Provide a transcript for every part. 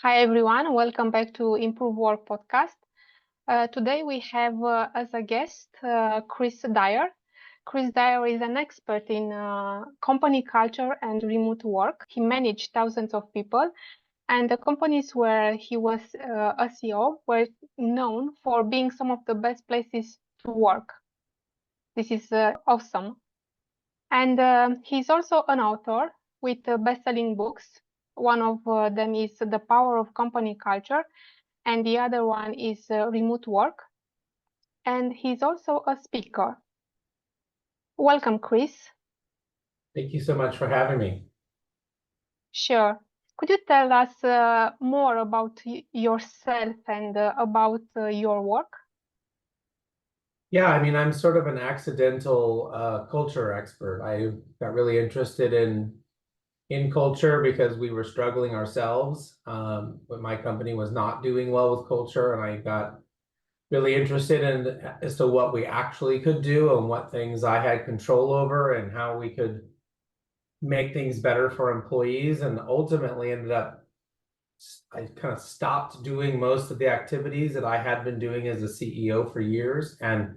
Hi everyone, welcome back to Improve Work podcast. Today we have as a guest Chris Dyer. Chris Dyer is an expert in company culture and remote work. He managed thousands of people, and the companies where he was a CEO were known for being some of the best places to work. This is awesome. And he's also an author with best-selling books. One of them is The Power of Company Culture, and the other one is remote work. And he's also a speaker. Welcome, Chris. Thank you so much for having me. Sure. Could you tell us more about yourself and about your work? Yeah, I mean, I'm sort of an accidental culture expert. I got really interested in culture because we were struggling ourselves. But my company was not doing well with culture, and I got really interested in as to what we actually could do and what things I had control over and how we could make things better for employees, and ultimately ended up I kind of stopped doing most of the activities that I had been doing as a CEO for years and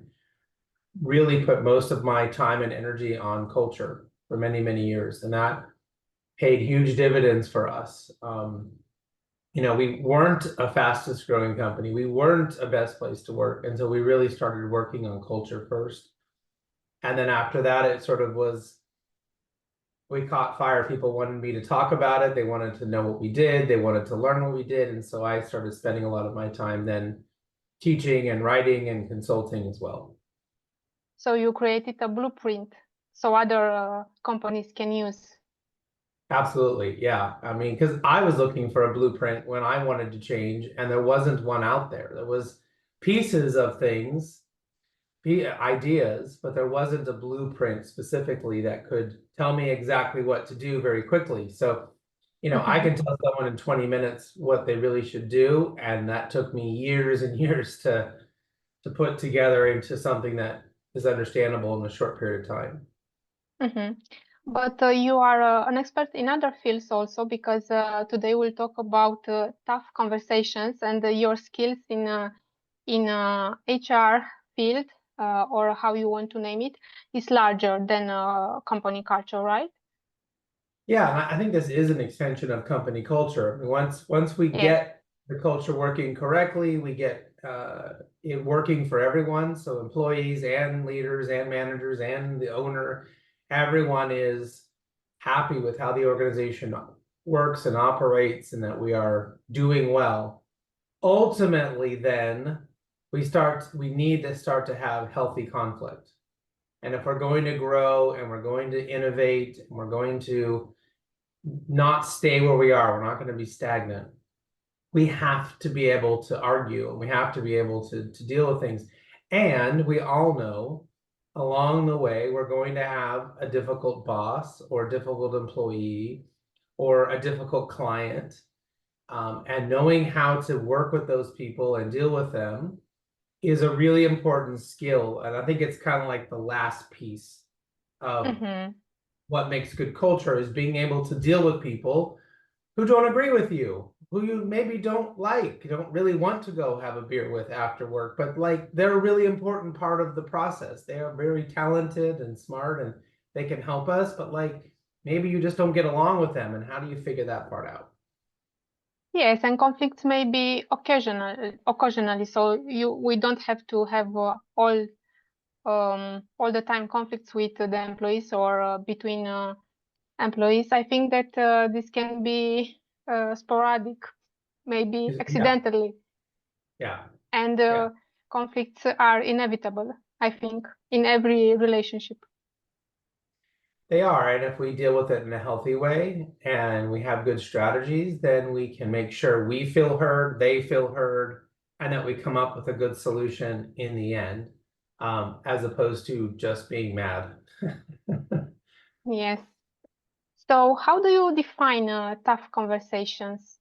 really put most of my time and energy on culture for many, many years. And that paid huge dividends for us. We weren't a fastest growing company. We weren't a best place to work until we really started working on culture first. And then after that, it sort of was, we caught fire. People wanted me to talk about it. They wanted to know what we did. They wanted to learn what we did. And so I started spending a lot of my time then teaching and writing and consulting as well. So you created a blueprint so other companies can use. Absolutely. Yeah. I mean, because I was looking for a blueprint when I wanted to change, and there wasn't one out there. There was pieces of things, ideas, but there wasn't a blueprint specifically that could tell me exactly what to do very quickly. So, I can tell someone in 20 minutes what they really should do, and that took me years and years to put together into something that is understandable in a short period of time. Mm-hmm. But you are an expert in other fields also, because today we'll talk about tough conversations and your skills in HR field, or how you want to name it, is larger than company culture, right? Yeah, and I think this is an extension of company culture. I mean, once we Yes. get the culture working correctly, we get it working for everyone. So employees and leaders and managers and the owner, everyone is happy with how the organization works and operates and that we are doing well. Ultimately, then we need to start to have healthy conflict. And if we're going to grow and we're going to innovate and we're going to not stay where we are, we're not going to be stagnant. We have to be able to argue and we have to be able to deal with things. And we all know along the way, we're going to have a difficult boss or a difficult employee or a difficult client. And knowing how to work with those people and deal with them is a really important skill. And I think it's kind of like the last piece of Mm-hmm. what makes good culture is being able to deal with people who don't agree with you, who you maybe don't like, you don't really want to go have a beer with after work, but like they're a really important part of the process. They are very talented and smart and they can help us, but like maybe you just don't get along with them. And how do you figure that part out? Yes, and conflicts may be occasionally. So we don't have to have all the time conflicts with the employees or between employees. I think that this can be sporadic, maybe Yeah, accidentally, yeah, and yeah. conflicts are inevitable, I think, in every relationship. They are. And if we deal with it in a healthy way and we have good strategies, then we can make sure we feel heard, they feel heard, and that we come up with a good solution in the end, as opposed to just being mad. Yes. So, how do you define tough conversations?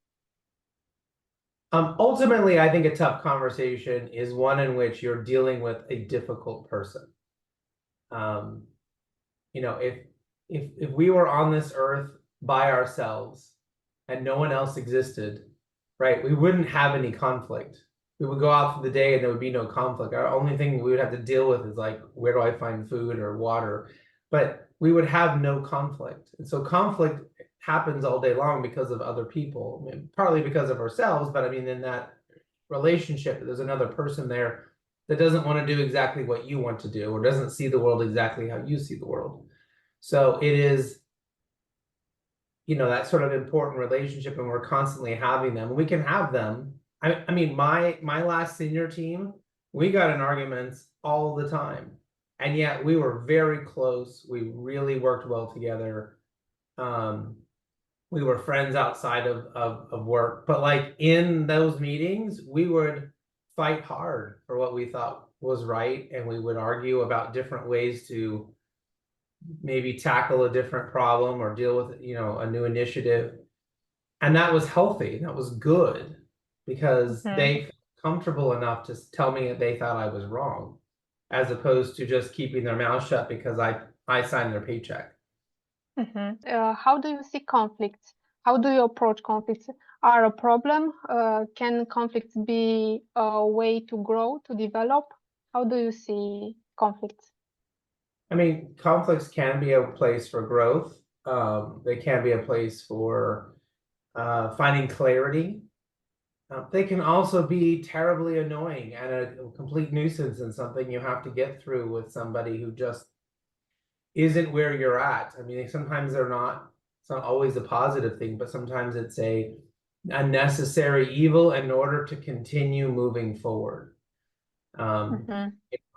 Ultimately, I think a tough conversation is one in which you're dealing with a difficult person. Um, if we were on this earth by ourselves and no one else existed, right? We wouldn't have any conflict. We would go out for the day and there would be no conflict. Our only thing we would have to deal with is like, where do I find food or water? But we would have no conflict. And so conflict happens all day long because of other people. I mean, partly because of ourselves, but I mean, in that relationship, there's another person there that doesn't want to do exactly what you want to do or doesn't see the world exactly how you see the world. So it is, that sort of important relationship, and we're constantly having them. We can have them. I mean, my last senior team, we got in arguments all the time, and yet we were very close. We really worked well together. We were friends outside of work, but like in those meetings, we would fight hard for what we thought was right, and we would argue about different ways to maybe tackle a different problem or deal with, a new initiative. And that was healthy. That was good because they felt comfortable enough to tell me that they thought I was wrong, as opposed to just keeping their mouth shut because I signed their paycheck. How do you see conflicts? How do you approach conflicts? Are a problem? Can conflicts be a way to grow, to develop? How do you see conflicts? I mean, conflicts can be a place for growth. They can be a place for finding clarity. They can also be terribly annoying and a complete nuisance and something you have to get through with somebody who just isn't where you're at. I mean, sometimes it's not always a positive thing, but sometimes it's a necessary evil in order to continue moving forward.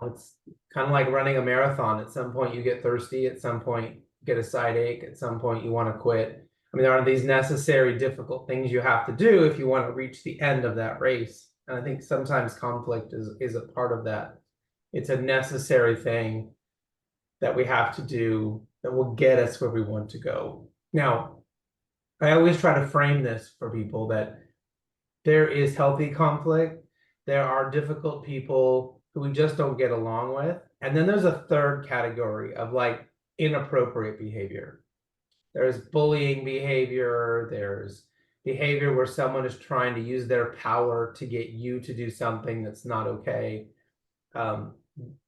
It's kind of like running a marathon. At some point you get thirsty, at some point you get a side ache, at some point you want to quit. I mean, there are these necessary, difficult things you have to do if you want to reach the end of that race. And I think sometimes conflict is a part of that. It's a necessary thing that we have to do that will get us where we want to go. Now, I always try to frame this for people that there is healthy conflict. There are difficult people who we just don't get along with. And then there's a third category of like inappropriate behavior. There's bullying behavior. There's behavior where someone is trying to use their power to get you to do something that's not okay.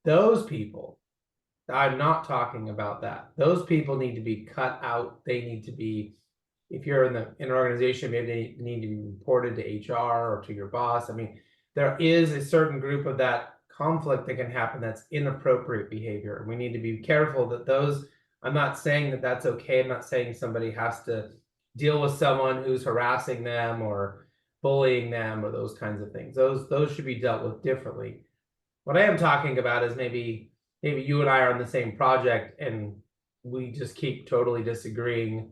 Those people, I'm not talking about that. Those people need to be cut out. They need to be, if you're in an organization, maybe they need to be reported to HR or to your boss. I mean, there is a certain group of that conflict that can happen that's inappropriate behavior. We need to be careful that those, I'm not saying that that's okay. I'm not saying somebody has to deal with someone who's harassing them or bullying them or those kinds of things. Those should be dealt with differently. What I am talking about is maybe you and I are on the same project and we just keep totally disagreeing,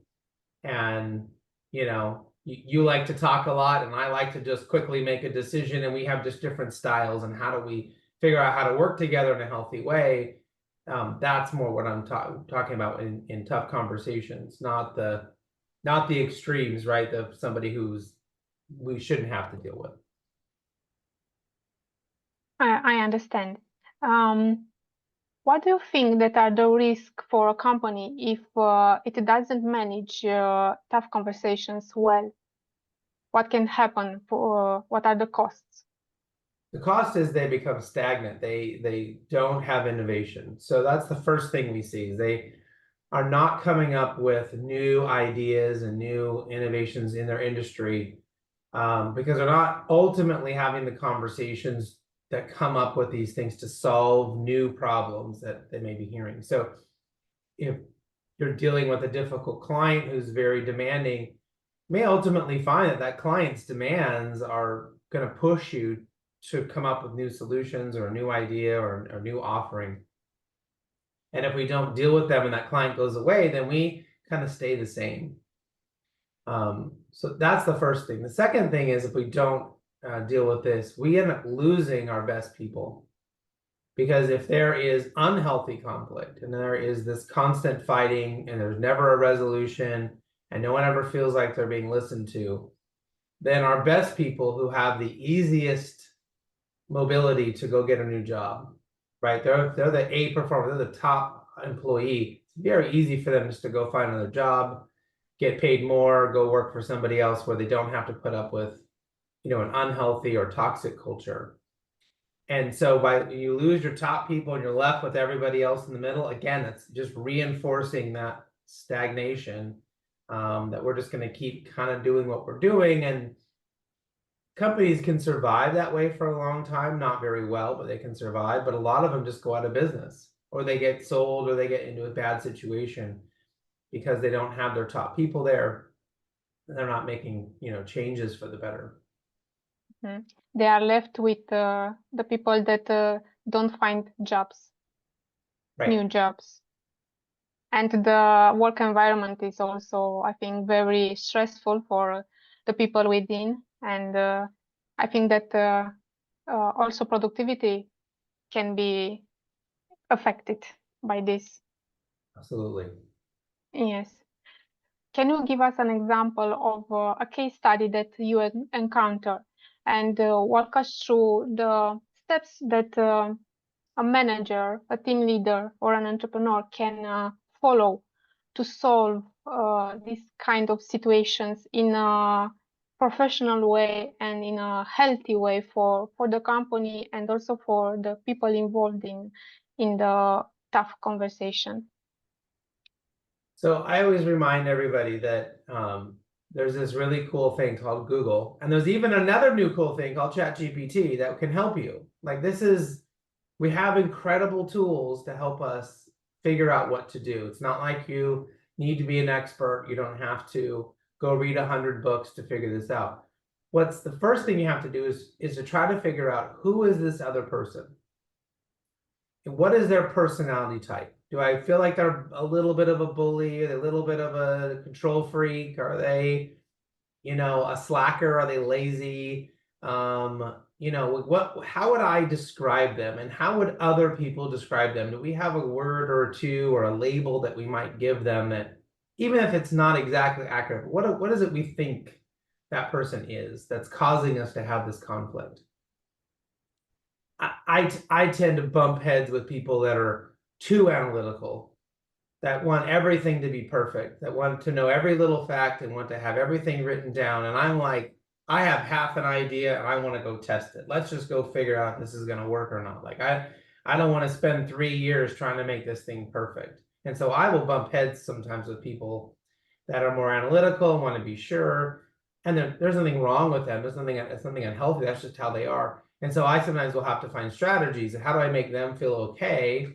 and you like to talk a lot and I like to just quickly make a decision, and we have just different styles, and how do we figure out how to work together in a healthy way? That's more what I'm talking about in tough conversations, not the extremes, right? Of somebody who's we shouldn't have to deal with. I understand. What do you think that are the risks for a company if it doesn't manage tough conversations well? What can happen? What are the costs? The cost is they become stagnant. They don't have innovation. So that's the first thing we see, is they are not coming up with new ideas and new innovations in their industry, because they're not ultimately having the conversations that come up with these things to solve new problems that they may be hearing. So if you're dealing with a difficult client who's very demanding, you may ultimately find that client's demands are going to push you to come up with new solutions or a new idea or a new offering. And if we don't deal with them and that client goes away, then we kind of stay the same. So that's the first thing. The second thing is, if we don't deal with this, we end up losing our best people. Because if there is unhealthy conflict and there is this constant fighting and there's never a resolution and no one ever feels like they're being listened to, then our best people, who have the easiest mobility to go get a new job, right? They're the A performer, they're the top employee. It's very easy for them just to go find another job, get paid more, go work for somebody else where they don't have to put up with an unhealthy or toxic culture. And so you lose your top people and you're left with everybody else in the middle. Again, it's just reinforcing that stagnation, that we're just going to keep kind of doing what we're doing. And companies can survive that way for a long time, not very well, but they can survive. But a lot of them just go out of business, or they get sold, or they get into a bad situation because they don't have their top people there. And they're not making, changes for the better. Mm. They are left with the people that don't find jobs, Right. new jobs. And the work environment is also, I think, very stressful for the people within. And I think that also productivity can be affected by this. Absolutely. Yes. Can you give us an example of a case study that you encounter and walk us through the steps that a manager, a team leader, or an entrepreneur can follow to solve these kind of situations in a professional way and in a healthy way for the company and also for the people involved in the tough conversation? So I always remind everybody that there's this really cool thing called Google, and there's even another new cool thing called ChatGPT that can help you. Like we have incredible tools to help us figure out what to do. It's not like you need to be an expert. You don't have to go read 100 books to figure this out. What's the first thing you have to do is to try to figure out who is this other person? And what is their personality type? Do I feel like they're a little bit of a bully, a little bit of a control freak? Are they, a slacker? Are they lazy? How would I describe them, and how would other people describe them? Do we have a word or two or a label that we might give them that, even if it's not exactly accurate, what is it we think that person is that's causing us to have this conflict? I tend to bump heads with people that are too analytical, that want everything to be perfect, that want to know every little fact and want to have everything written down. And I'm like, I have half an idea and I want to go test it. Let's just go figure out if this is going to work or not. Like I don't want to spend 3 years trying to make this thing perfect. And so I will bump heads sometimes with people that are more analytical and want to be sure. And there's nothing wrong with them. There's nothing unhealthy. That's just how they are. And so I sometimes will have to find strategies. How do I make them feel okay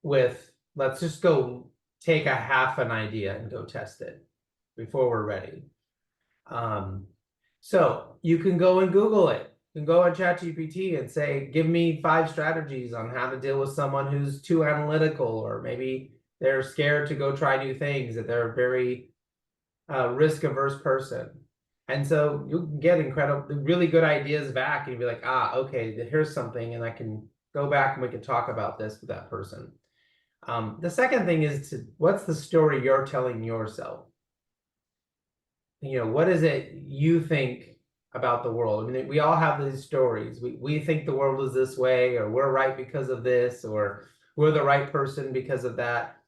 with, let's just go take a half an idea and go test it before we're ready. So you can go and Google it. You can go on ChatGPT and say, give me 5 strategies on how to deal with someone who's too analytical, or maybe they're scared to go try new things, that they're a very risk-averse person. And so you can get really good ideas back and be like, okay, here's something, and I can go back and we can talk about this with that person. The second thing is what's the story you're telling yourself? What is it you think about the world? I mean, we all have these stories. We think the world is this way, or we're right because of this, or we're the right person because of that.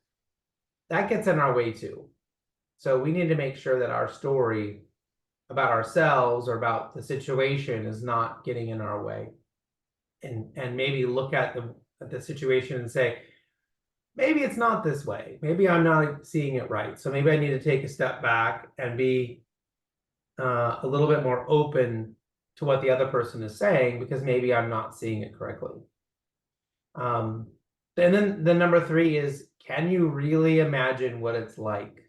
That gets in our way too. So we need to make sure that our story about ourselves or about the situation is not getting in our way, and maybe look at the situation and say, maybe it's not this way. Maybe I'm not seeing it right. So maybe I need to take a step back and be a little bit more open to what the other person is saying, because maybe I'm not seeing it correctly. And then the number 3 is, can you really imagine what it's like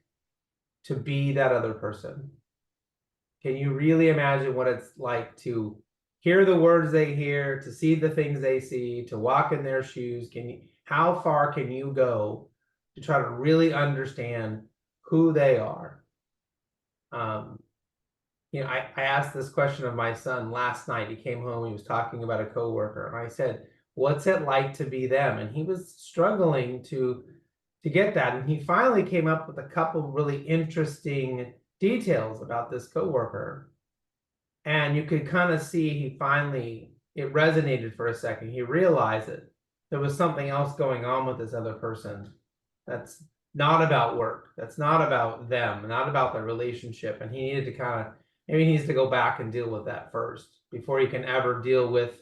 to be that other person? Can you really imagine what it's like to hear the words they hear, to see the things they see, to walk in their shoes? How far can you go to try to really understand who they are? I asked this question of my son last night. He came home, he was talking about a coworker, and I said, what's it like to be them? And he was struggling to get that. And he finally came up with a couple really interesting details about this coworker. And you could kind of see it resonated for a second. He realized that there was something else going on with this other person that's not about work, that's not about them, not about their relationship. And he needed to kind of maybe he needs to go back and deal with that first before he can ever deal with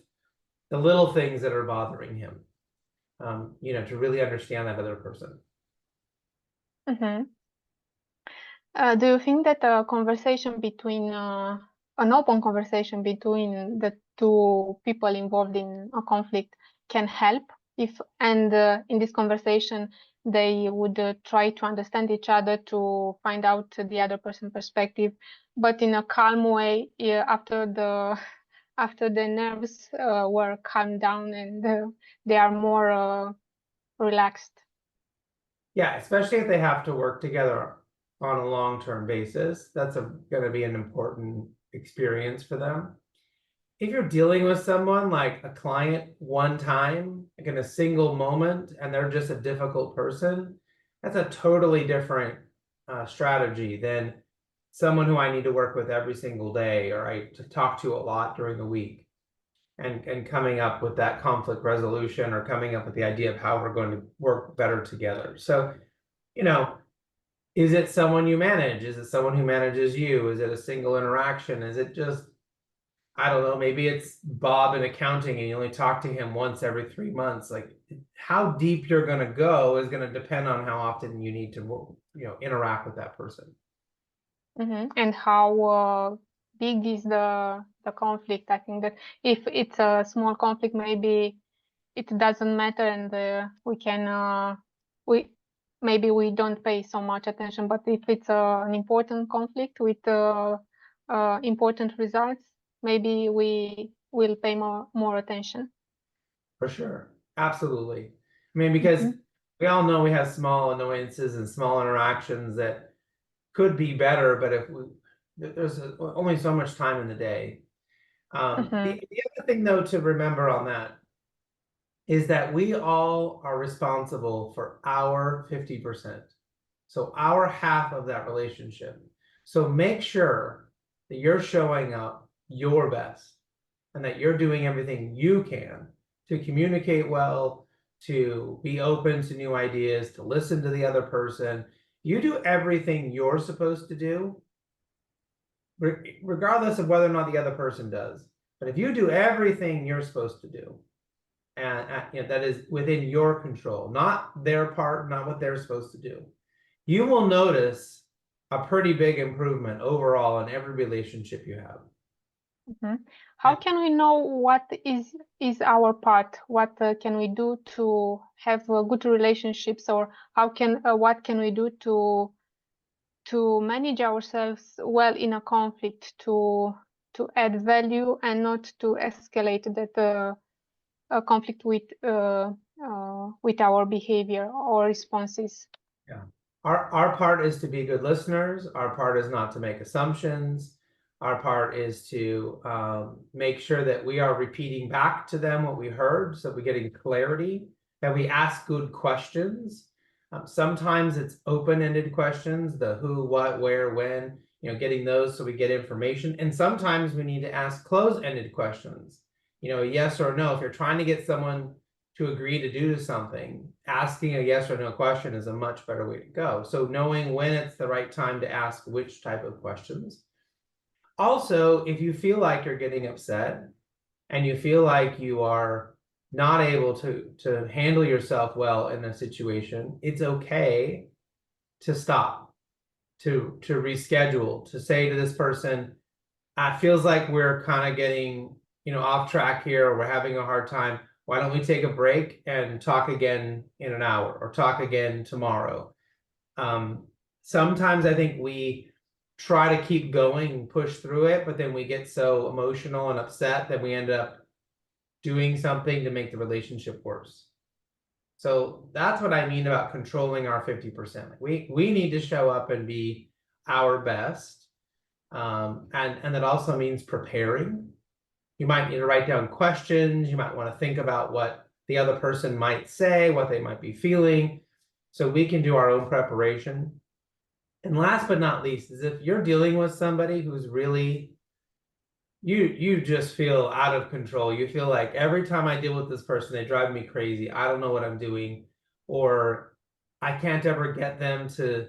the little things that are bothering him. To really understand that other person. Mm-hmm. Do you think that a conversation between an open conversation between the two people involved in a conflict can help if in this conversation they would try to understand each other to find out the other person's perspective, but in a calm way, after the nerves were calmed down and they are more relaxed? Yeah, especially if they have to work together on a long-term basis. That's going to be an important experience for them. If you're dealing with someone like a client one time, like in a single moment, and they're just a difficult person, that's a totally different strategy than someone who I need to work with every single day, or I talk to a lot during the week, and coming up with that conflict resolution, or coming up with the idea of how we're going to work better together. So, is it someone you manage? Is it someone who manages you? Is it a single interaction? Is it just, I don't know, maybe it's Bob in accounting and you only talk to him once every 3 months. Like, how deep you're going to go is going to depend on how often you need to, interact with that person. Mm-hmm. And how big is the conflict? I think that if it's a small conflict, maybe it doesn't matter, and we maybe we don't pay so much attention. But if it's an important conflict with important results, maybe we will pay more attention. For sure. Absolutely. I mean, because we all know we have small annoyances and small interactions that could be better, but there's only so much time in the day. The other thing, though, to remember on that is that we all are responsible for our 50%. So our half of that relationship. So make sure that you're showing up your best and that you're doing everything you can to communicate well, to be open to new ideas, to listen to the other person. You do everything you're supposed to do, regardless of whether or not the other person does. But if you do everything you're supposed to do, and that is within your control, not their part, not what they're supposed to do, you will notice a pretty big improvement overall in every relationship you have. How can we know what is our part? What can we do to have good relationships, or what can we do to manage ourselves well in a conflict, to add value and not to escalate that conflict with our behavior or responses? Yeah. Our part is to be good listeners. Our part is not to make assumptions. Our part is to make sure that we are repeating back to them what we heard, so we're getting clarity, that we ask good questions. Sometimes it's open-ended questions, the who, what, where, when, getting those so we get information. And sometimes we need to ask closed-ended questions, yes or no. If you're trying to get someone to agree to do something, asking a yes or no question is a much better way to go. So knowing when it's the right time to ask which type of questions. Also, if you feel like you're getting upset and you feel like you are not able to handle yourself well in a situation, it's okay to stop, to reschedule, to say to this person, it feels like we're kind of getting, off track here, or we're having a hard time. Why don't we take a break and talk again in an hour, or talk again tomorrow? Sometimes I think we try to keep going and push through it, but then we get so emotional and upset that we end up doing something to make the relationship worse. So that's what I mean about controlling our 50%. We need to show up and be our best. And that also means preparing. You might need to write down questions. You might want to think about what the other person might say, what they might be feeling, so we can do our own preparation. And last but not least is if you're dealing with somebody who's really, you just feel out of control. You feel like every time I deal with this person, they drive me crazy. I don't know what I'm doing, or I can't ever get them to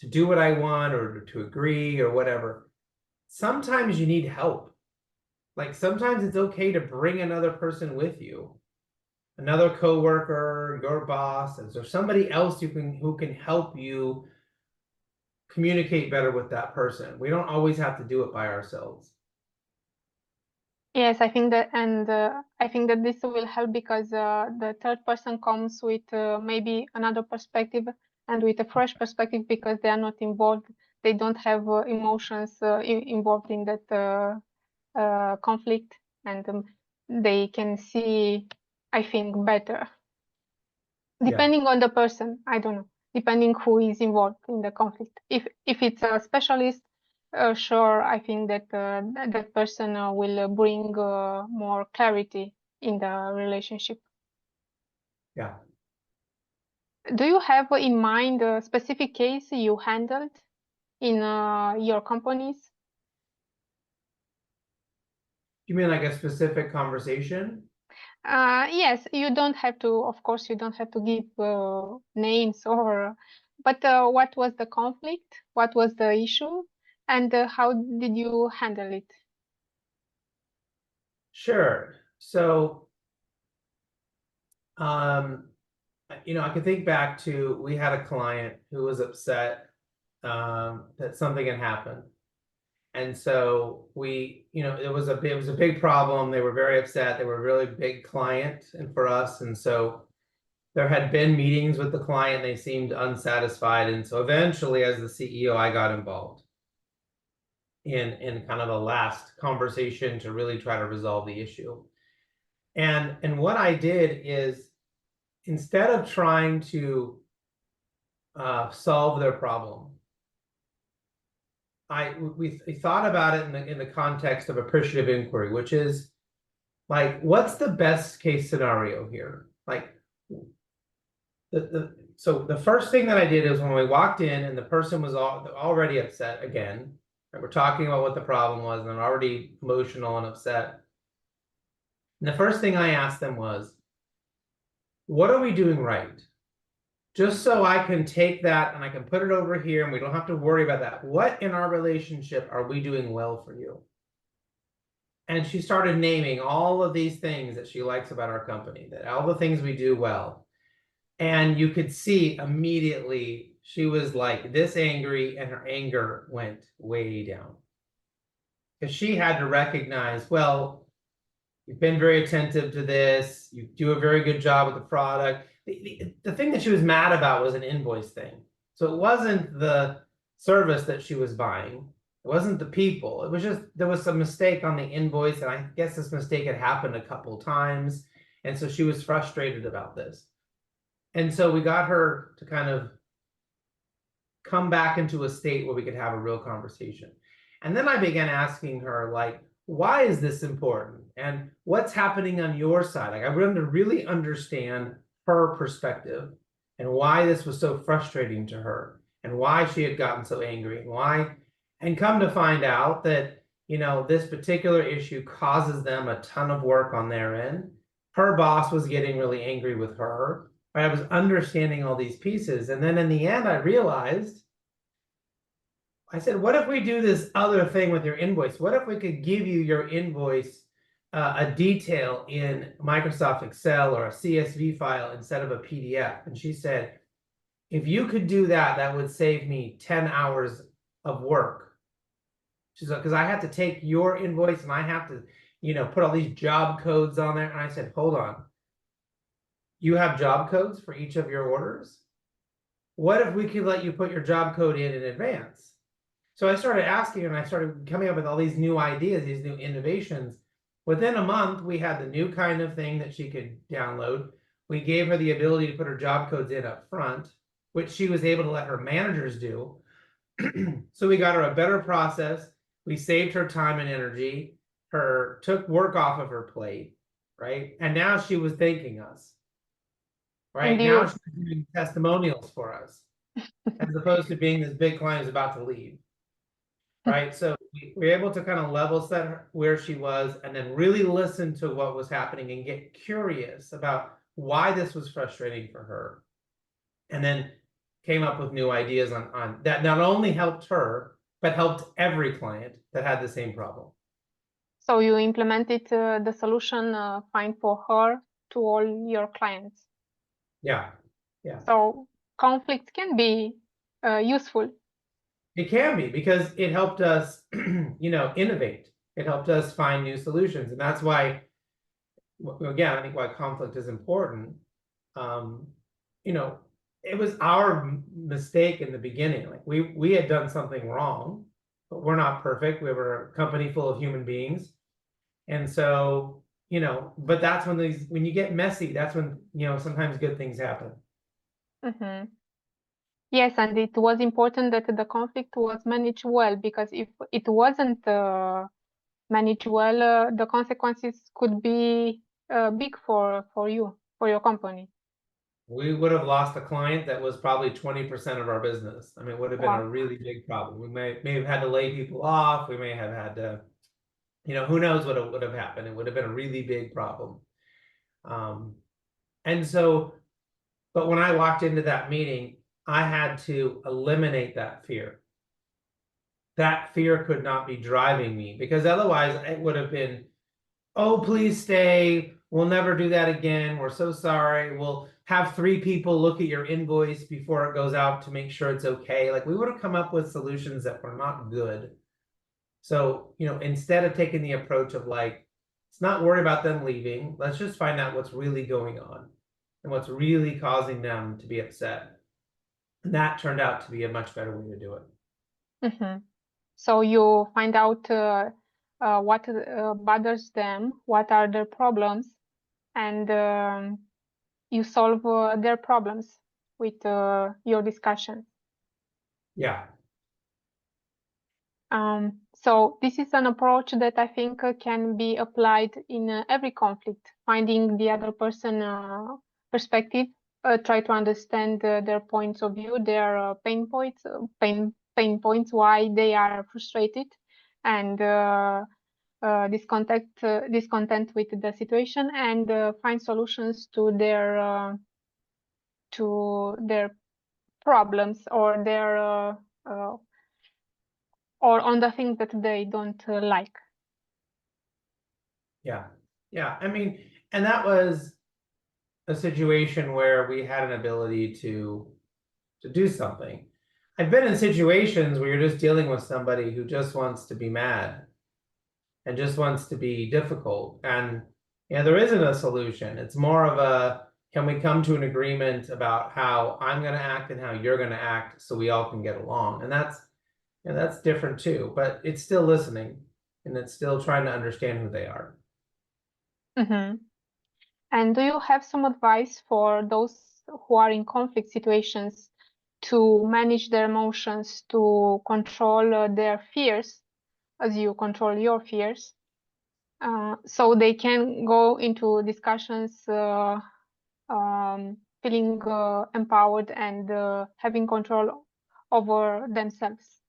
do what I want, or to agree, or whatever. sometimes you need help. Like sometimes it's okay to bring another person with you, another coworker, your boss, or somebody else who can help you communicate better with that person. We don't always have to do it by ourselves. Yes, I think that, and I think that this will help because the third person comes with maybe another perspective and with a fresh perspective because they are not involved. They don't have emotions involved in that conflict, and they can see, I think, better. Yeah. Depending on the person, I don't know, depending who is involved in the conflict. If it's a specialist, sure, I think that that person will bring more clarity in the relationship. Yeah. Do you have in mind a specific case you handled in your companies? You mean like a specific conversation? Yes, you don't have to, of course, you don't have to give names or, but what was the conflict? What was the issue? And how did you handle it? Sure. So, um, I can think back to we had a client who was upset that something had happened. And so it was a big problem. They were very upset. They were a really big client and for us. And so there had been meetings with the client. They seemed unsatisfied. And so eventually, as the CEO, I got involved in kind of a last conversation to really try to resolve the issue. And what I did is instead of trying to solve their problem, we thought about it in the context of appreciative inquiry, which is like, what's the best case scenario here? Like so the first thing that I did is when we walked in and the person was already upset again, and we're talking about what the problem was, and they're already emotional and upset. And the first thing I asked them was, what are we doing right? Just so I can take that and I can put it over here and we don't have to worry about that. What in our relationship are we doing well for you? And she started naming all of these things that she likes about our company, that all the things we do well. And you could see immediately she was like this angry, and her anger went way down. Because she had to recognize, well, you've been very attentive to this. You do a very good job with the product. The thing that she was mad about was an invoice thing. So it wasn't the service that she was buying. It wasn't the people. It was just there was some mistake on the invoice. And I guess this mistake had happened a couple times. And so she was frustrated about this. And so we got her to kind of come back into a state where we could have a real conversation. And then I began asking her, like, why is this important? And what's happening on your side? Like, I wanted to really understand her perspective and why this was so frustrating to her and why she had gotten so angry and why. And come to find out that, this particular issue causes them a ton of work on their end. Her boss was getting really angry with her. I was understanding all these pieces. And then in the end, I realized, I said, what if we do this other thing with your invoice? What if we could give you your invoice a detail in Microsoft Excel or a CSV file instead of a PDF? And she said, if you could do that, that would save me 10 hours of work. She's like, because I have to take your invoice and I have to, put all these job codes on there. And I said, hold on. You have job codes for each of your orders? What if we could let you put your job code in advance? So I started asking and I started coming up with all these new ideas, these new innovations. Within a month, we had the new kind of thing that she could download. We gave her the ability to put her job codes in up front, which she was able to let her managers do. So we got her a better process. We saved her time and energy, took work off of her plate, right? And now she was thanking us, right? And Now you, she's doing testimonials for us, as opposed to being this big client who's about to leave. Right. So we were able to kind of level set her where she was and then really listen to what was happening and get curious about why this was frustrating for her. And then came up with new ideas on that not only helped her, but helped every client that had the same problem. So you implemented the solution find for her to all your clients. Yeah, yeah. So conflict can be useful. It can be, because it helped us, innovate. It helped us find new solutions, and that's why, again, I think why conflict is important. Um, it was our mistake in the beginning. Like we had done something wrong, but we're not perfect. We were a company full of human beings, and so but that's when you get messy, that's when sometimes good things happen. Mm-hmm. Yes, and it was important that the conflict was managed well, because if it wasn't managed well, the consequences could be big for you, for your company. We would have lost a client that was probably 20% of our business. I mean, it would have been a Wow. really big problem. We may have had to lay people off. We may have had to, who knows what would have happened. It would have been a really big problem. And so, but when I walked into that meeting, I had to eliminate that fear. That fear could not be driving me, because otherwise it would have been, oh, please stay. We'll never do that again. We're so sorry. We'll have 3 people look at your invoice before it goes out to make sure it's okay. Like, we would have come up with solutions that were not good. So, instead of taking the approach of like, let's not worry about them leaving, let's just find out what's really going on and what's really causing them to be upset. And that turned out to be a much better way to do it. Mm-hmm. So you find out what bothers them, what are their problems, and you solve their problems with your discussion. Yeah. So this is an approach that I think can be applied in every conflict, finding the other person perspective, try to understand their points of view, their pain points, why they are frustrated, and discontent with the situation, and find solutions to their problems, or their or on the things that they don't like. Yeah. Yeah. I mean, and that was a situation where we had an ability to do something. I've been in situations where you're just dealing with somebody who just wants to be mad and just wants to be difficult. And there isn't a solution. It's more of a, can we come to an agreement about how I'm going to act and how you're going to act so we all can get along? And that's different too, but it's still listening, and it's still trying to understand who they are. Mm-hmm. And do you have some advice for those who are in conflict situations to manage their emotions, to control their fears, as you control your fears, so they can go into discussions feeling empowered and having control over themselves?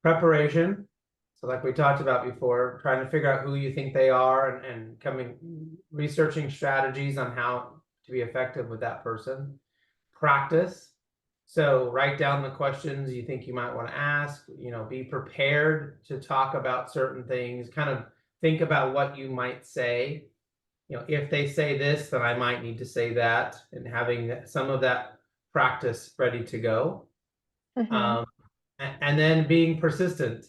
Preparation. So like we talked about before, trying to figure out who you think they are, and researching strategies on how to be effective with that person. Practice. So write down the questions you think you might want to ask, be prepared to talk about certain things, kind of think about what you might say. If they say this, then I might need to say that, and having some of that practice ready to go. Mm-hmm. And then being persistent.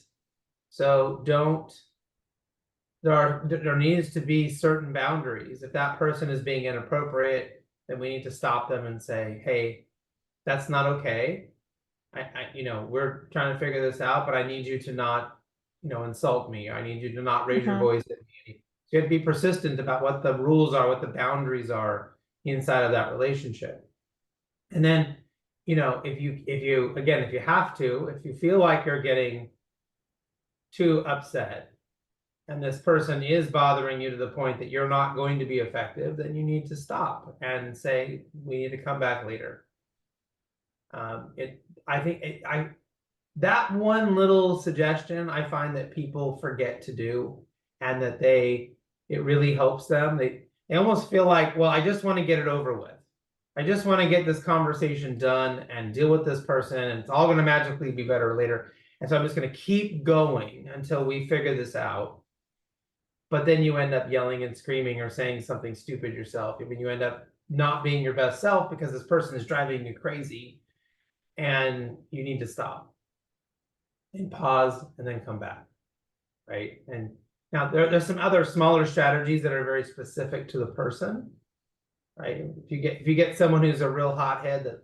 So there needs to be certain boundaries. If that person is being inappropriate, then we need to stop them and say, hey, that's not okay. We're trying to figure this out, but I need you to not, insult me. I need you to not raise your Mm-hmm. voice at me. So you have to be persistent about what the rules are, what the boundaries are inside of that relationship. And then, if you have to, if you feel like you're getting too upset and this person is bothering you to the point that you're not going to be effective, then you need to stop and say, we need to come back later. That one little suggestion, I find that people forget to do, and that it really helps them. They almost feel like, well, I just want to get it over with. I just want to get this conversation done and deal with this person, and it's all going to magically be better later. And so I'm just going to keep going until we figure this out. But then you end up yelling and screaming or saying something stupid yourself. I mean, you end up not being your best self because this person is driving you crazy, and you need to stop and pause and then come back, right? And now there's some other smaller strategies that are very specific to the person, right? If you get someone who's a real hothead that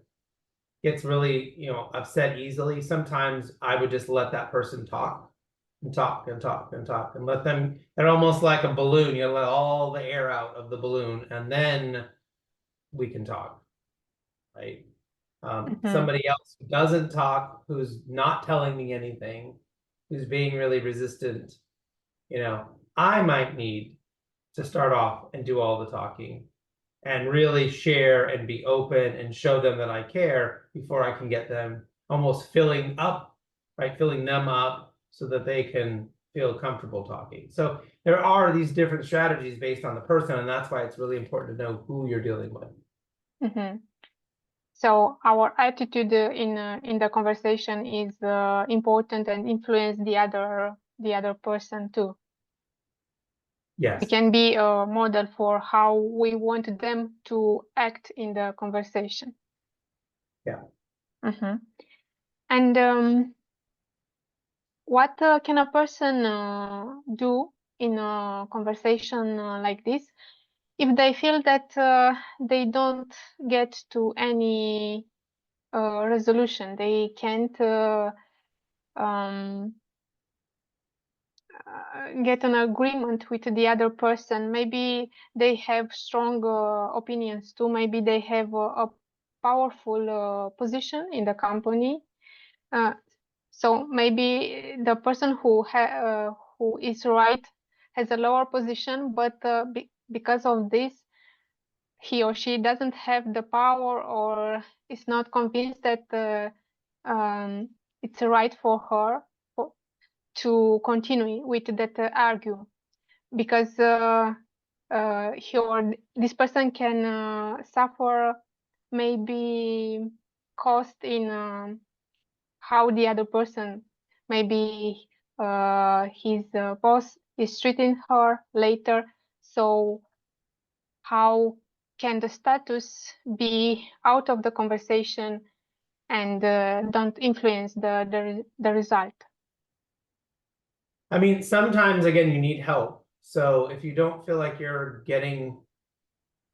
gets really, upset easily, sometimes I would just let that person talk and talk and talk and talk and let them, they're almost like a balloon. You let all the air out of the balloon and then we can talk, right? Somebody else who doesn't talk, who's not telling me anything, who's being really resistant, I might need to start off and do all the talking and really share and be open and show them that I care before I can get them almost filling up, right? Filling them up so that they can feel comfortable talking. So there are these different strategies based on the person, and that's why it's really important to know who you're dealing with. So our attitude in the conversation is important and influence the other person too. Yes. We can be a model for how we want them to act in the conversation. Yeah. And what can a person do in a conversation like this if they feel that they don't get to any resolution? They can't get an agreement with the other person. Maybe they have strong opinions too. Maybe they have a powerful position in the company. So maybe the person who is right has a lower position, but because of this, he or she doesn't have the power or is not convinced that it's right for her to continue with that argue, because this person can suffer maybe cost in how the other person, maybe his boss is treating her later. So how can the status be out of the conversation and don't influence the result? I mean, sometimes, again, you need help. So if you don't feel like you're getting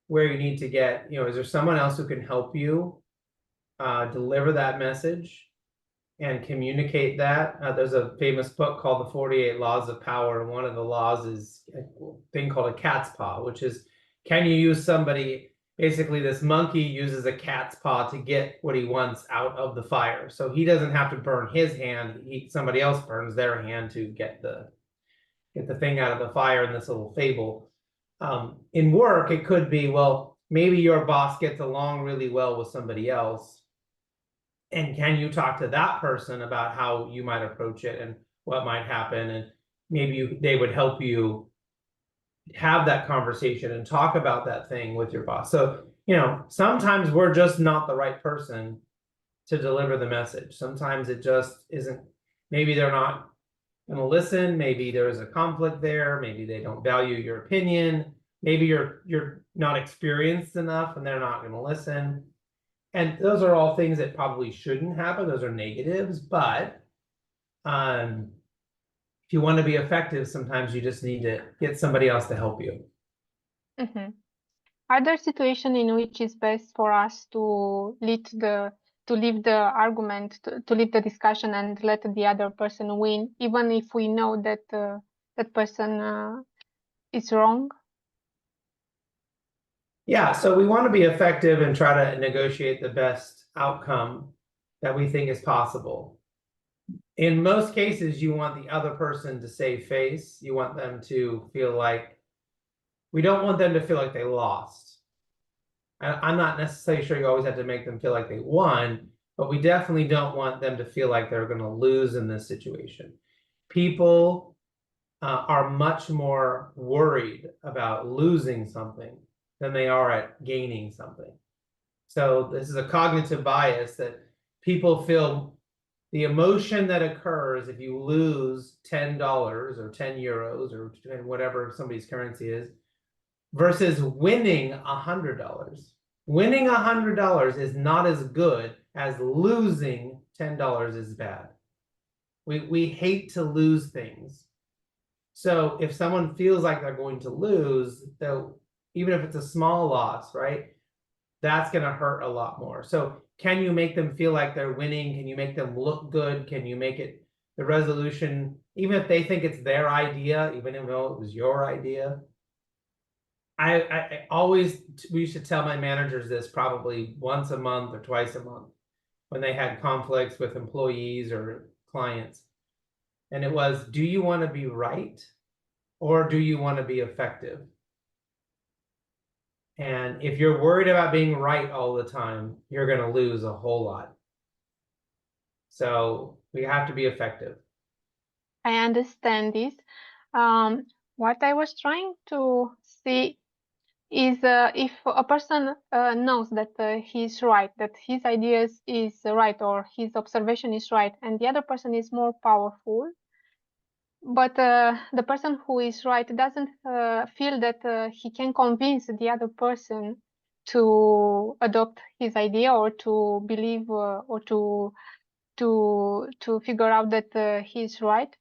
where you need to get, is there someone else who can help you deliver that message and communicate that? There's a famous book called The 48 Laws of Power. And one of the laws is a thing called a cat's paw, which is, can you use somebody, basically this monkey uses a cat's paw to get what he wants out of the fire. So he doesn't have to burn his hand. Somebody else burns their hand to get the thing out of the fire in this little fable. In work, it could be, well, maybe your boss gets along really well with somebody else. And can you talk to that person about how you might approach it and what might happen? And maybe they would help you have that conversation and talk about that thing with your boss. So, sometimes we're just not the right person to deliver the message. Sometimes it just isn't, maybe they're not going to listen. Maybe there's a conflict there. Maybe they don't value your opinion. Maybe you're not experienced enough and they're not going to listen. And those are all things that probably shouldn't happen. Those are negatives. But if you want to be effective, sometimes you just need to get somebody else to help you. Are there situations in which it's best for us to leave the argument, to leave the discussion and let the other person win, even if we know that that person is wrong? Yeah, so we want to be effective and try to negotiate the best outcome that we think is possible. In most cases, you want the other person to save face. You want them to feel like, we don't want them to feel like they lost. I'm not necessarily sure you always have to make them feel like they won, but we definitely don't want them to feel like they're going to lose in this situation. People are much more worried about losing something than they are at gaining something. So this is a cognitive bias that people feel the emotion that occurs if you lose $10 or 10 euros or whatever somebody's currency is versus winning $100. Winning $100 is not as good as losing $10 is bad. We hate to lose things. So if someone feels like they're going to lose, though, even if it's a small loss, right? That's going to hurt a lot more. So can you make them feel like they're winning? Can you make them look good? Can you make it the resolution, even if they think it's their idea, even though it was your idea? I always, we used to tell my managers this probably once a month or twice a month when they had conflicts with employees or clients. And it was, do you want to be right or do you want to be effective? And if you're worried about being right all the time, you're going to lose a whole lot. So we have to be effective. I understand this. What I was trying to see is if a person knows that he's right, that his ideas is right or his observation is right, and the other person is more powerful, but the person who is right doesn't feel that he can convince the other person to adopt his idea or to believe or to figure out that he's right.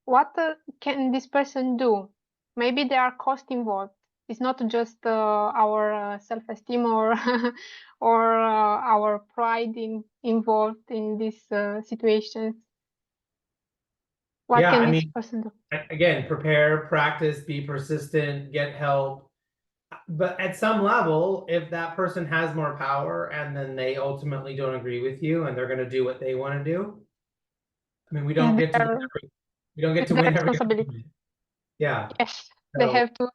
What can this person do? Maybe there are costs involved. It's not just our self-esteem or or our pride involved in these situations. What Yeah, can I this mean, person do? again, prepare, practice, be persistent, get help. But at some level, if that person has more power and then they ultimately don't agree with you and they're going to do what they want to do, I mean, we don't It's get to win their, we don't get it's to their win every responsibility. argument. Yeah. Yes, they So have to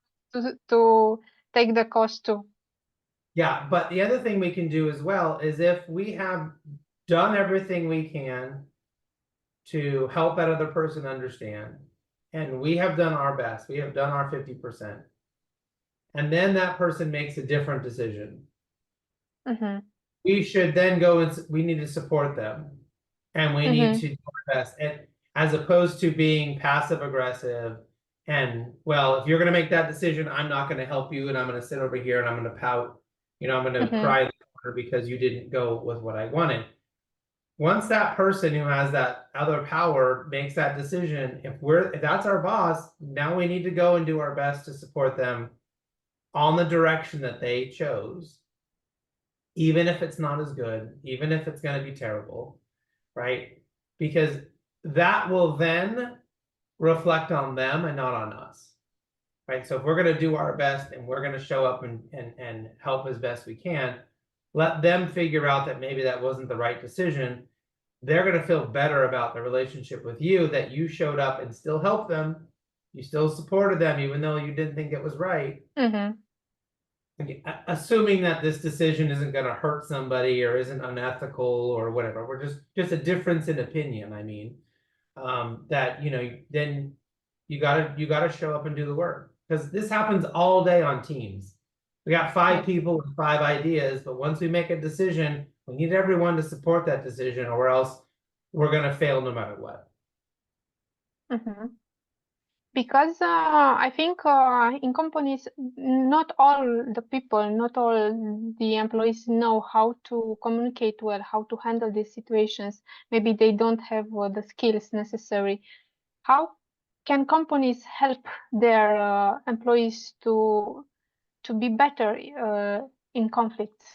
take the cost too. yeah, but the other thing we can do as well is if we have done everything we can to help that other person understand, and we have done our best, we have done our 50%, and then that person makes a different decision. Mm-hmm. We should then go and we need to support them, and we need Mm-hmm. to do our best, and as opposed to being passive aggressive and, well, if you're going to make that decision, I'm not going to help you, and I'm going to sit over here and I'm going to pout, I'm going to Mm-hmm. cry in the corner because you didn't go with what I wanted. Once that person who has that other power makes that decision, if that's our boss, now we need to go and do our best to support them on the direction that they chose, even if it's not as good, even if it's going to be terrible, right? Because that will then reflect on them and not on us, right? So if we're going to do our best and we're going to show up and help as best we can, let them figure out that maybe that wasn't the right decision. They're going to feel better about the relationship with you, that you showed up and still helped them. You still supported them, even though you didn't think it was right. Mm-hmm. Assuming that this decision isn't going to hurt somebody or isn't unethical or whatever. We're just a difference in opinion. I mean, that, then you gotta show up and do the work, because this happens all day on teams. We got 5 Yes. people with 5 ideas, but once we make a decision, we need everyone to support that decision, or else we're going to fail no matter what. Mm-hmm. Because I think in companies, not all the people, not all the employees know how to communicate well, how to handle these situations. Maybe they don't have the skills necessary. How can companies help their employees to be better in conflicts?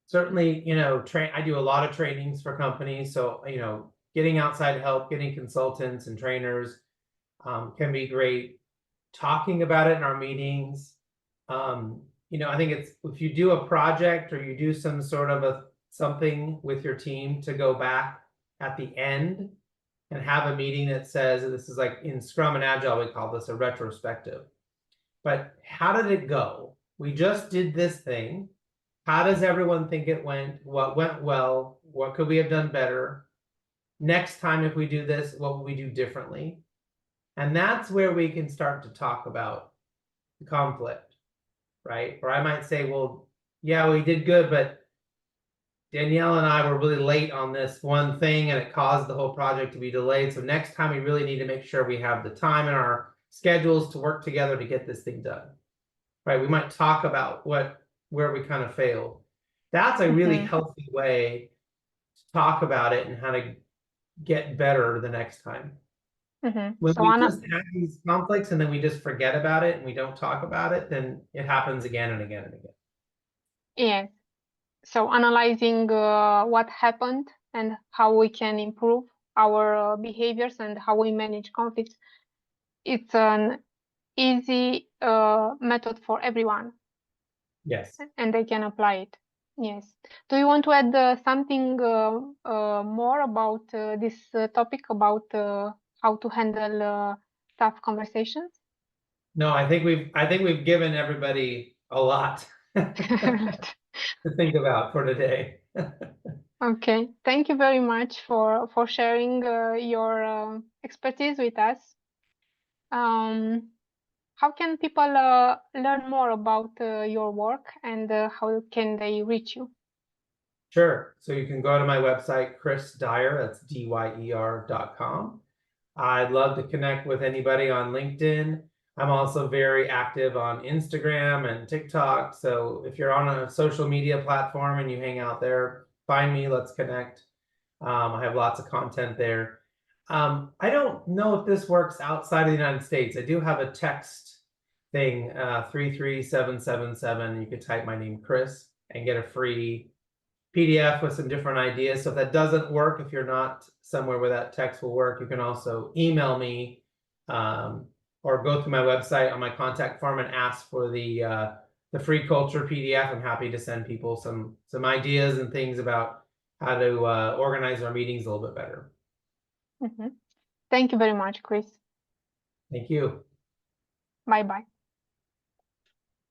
Certainly, I do a lot of trainings for companies, so getting outside help, getting consultants and trainers can be great. Talking about it in our meetings. I think it's, if you do a project or you do some sort of something with your team, to go back at the end and have a meeting that says, this is like in Scrum and Agile, we call this a retrospective. But how did it go? We just did this thing. How does everyone think it went? What went well? What could we have done better? Next time, if we do this, what will we do differently? And that's where we can start to talk about the conflict, right? Or I might say, well, yeah, we did good, but Danielle and I were really late on this one thing and it caused the whole project to be delayed. So next time we really need to make sure we have the time in our schedules to work together to get this thing done. Right? We might talk about where we kind of failed. That's a really healthy way to talk about it and how to get better the next time. When So we just have these conflicts and then we just forget about it and we don't talk about it, then it happens again and again and again. yes. So analyzing what happened and how we can improve our behaviors and how we manage conflicts. It's an easy method for everyone. Yes. And they can apply it. Yes. Do you want to add something more about this topic about how to handle tough conversations? No, I think we've given everybody a lot to think about for today. Okay. Thank you very much for sharing your expertise with us. How can people learn more about your work and how can they reach you? Sure. So you can go to my website, Chris Dyer, that's DYER.com. I'd love to connect with anybody on LinkedIn. I'm also very active on Instagram and TikTok. So if you're on a social media platform and you hang out there, find me, let's connect. I have lots of content there. I don't know if this works outside of the United States. I do have a text thing, 33777. You could type my name, Chris, and get a free PDF with some different ideas. So if that doesn't work, if you're not somewhere where that text will work, you can also email me or go through my website on my contact form and ask for the free culture PDF. I'm happy to send people some ideas and things about how to organize our meetings a little bit better. Thank you very much, Chris. Thank you. Bye-bye.